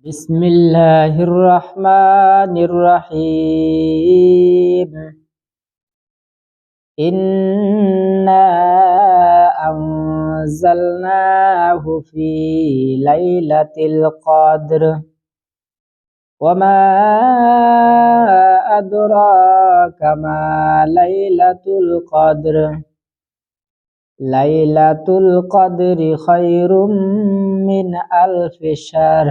بسم الله الرحمن الرحيم إنا أنزلناه في ليلة القدر وما أدراك ما ليلة القدر ليلة القدر خير من ألف شهر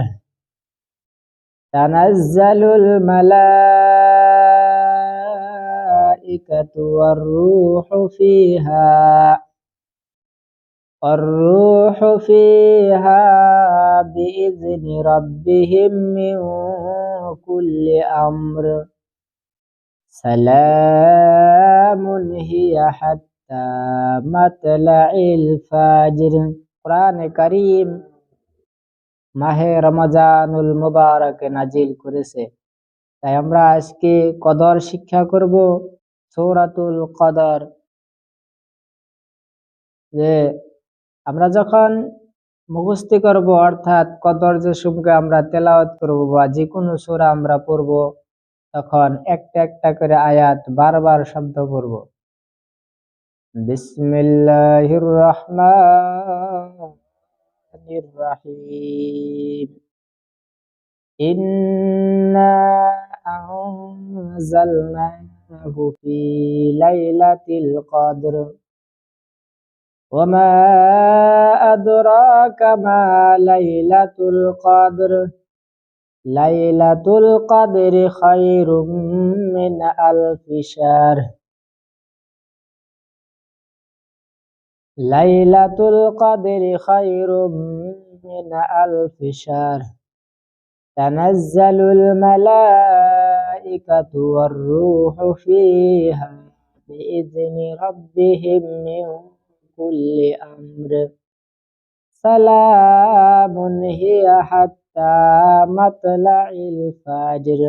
تنزل الملائكة والروح فيها بإذن ربهم من كل أمر سلام هي حتى مطلع الفجر قرآن كريم মাহে রমজানুল মুবারকে নাজিল করেছে। তাই আমরা আজকে কদর শিক্ষা করব, সূরাতুল কদর। যে আমরা যখন মুখস্থি করব, অর্থাৎ কদর যে সমূহকে আমরা তেলাওয়াত করব বা যে কোনো সূরা আমরা পড়ব, তখন একটা একটা করে আয়াত বারবার শব্দ পড়ব। বিসমিল্লাহির রহমানির রহিম إنا أنزلناه في ليلة القدر وما أدراك ما ليلة القدر ليلة القدر خير من ألف شهر ليلة القدر خير من ألف شهر تنزل الملائكة والروح فيها بإذن ربهم من كل أمر سلام هي حتى مطلع الفجر